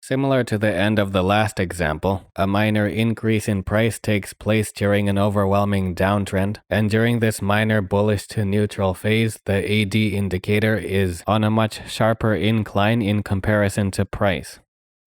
Similar to the end of the last example, a minor increase in price takes place during an overwhelming downtrend, and during this minor bullish to neutral phase, the AD indicator is on a much sharper incline in comparison to price.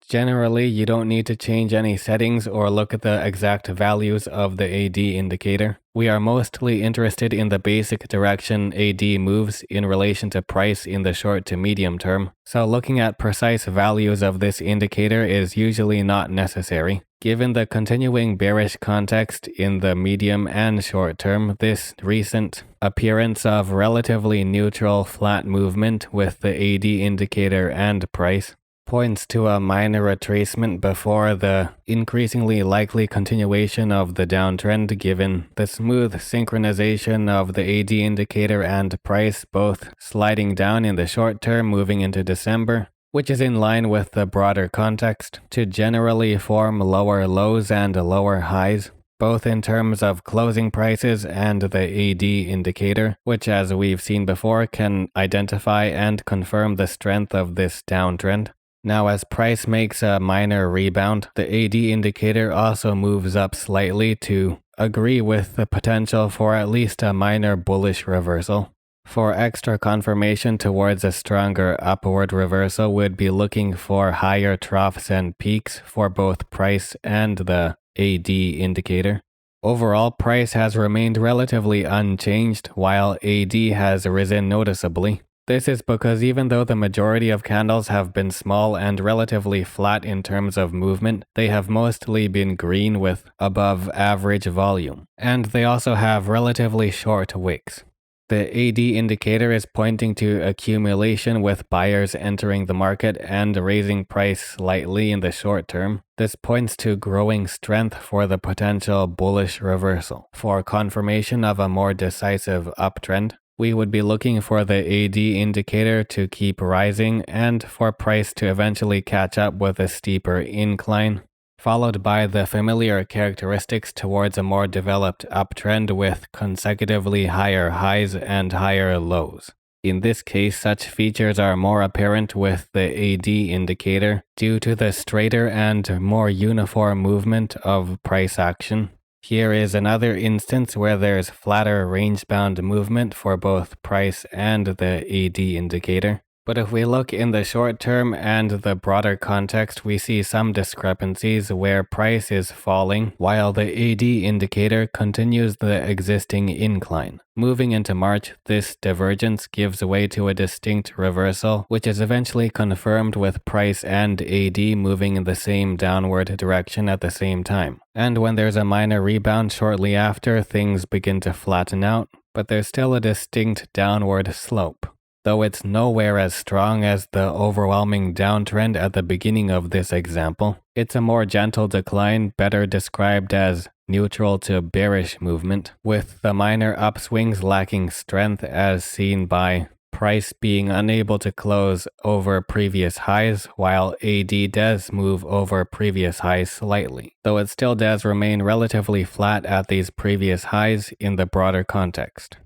Generally, you don't need to change any settings or look at the exact values of the AD indicator. We are mostly interested in the basic direction AD moves in relation to price in the short to medium term, so looking at precise values of this indicator is usually not necessary. Given the continuing bearish context in the medium and short term, this recent appearance of relatively neutral flat movement with the AD indicator and price points to a minor retracement before the increasingly likely continuation of the downtrend, given the smooth synchronization of the AD indicator and price both sliding down in the short term moving into December, which is in line with the broader context, to generally form lower lows and lower highs, both in terms of closing prices and the AD indicator, which, as we've seen before, can identify and confirm the strength of this downtrend. Now, as price makes a minor rebound, the AD indicator also moves up slightly to agree with the potential for at least a minor bullish reversal. For extra confirmation towards a stronger upward reversal, we'd be looking for higher troughs and peaks for both price and the AD indicator. Overall, price has remained relatively unchanged while AD has risen noticeably. This is because even though the majority of candles have been small and relatively flat in terms of movement, they have mostly been green with above average volume, and they also have relatively short wicks. The AD indicator is pointing to accumulation with buyers entering the market and raising price slightly in the short term. This points to growing strength for the potential bullish reversal. For confirmation of a more decisive uptrend, we would be looking for the AD indicator to keep rising and for price to eventually catch up with a steeper incline, followed by the familiar characteristics towards a more developed uptrend with consecutively higher highs and higher lows. In this case, such features are more apparent with the AD indicator due to the straighter and more uniform movement of price action. Here is another instance where there's flatter range-bound movement for both price and the AD indicator. But if we look in the short term and the broader context, we see some discrepancies where price is falling while the AD indicator continues the existing incline. Moving into March, this divergence gives way to a distinct reversal, which is eventually confirmed with price and AD moving in the same downward direction at the same time. And when there's a minor rebound shortly after, things begin to flatten out, but there's still a distinct downward slope. Though it's nowhere as strong as the overwhelming downtrend at the beginning of this example, it's a more gentle decline, better described as neutral to bearish movement, with the minor upswings lacking strength as seen by price being unable to close over previous highs, while AD does move over previous highs slightly, though it still does remain relatively flat at these previous highs in the broader context.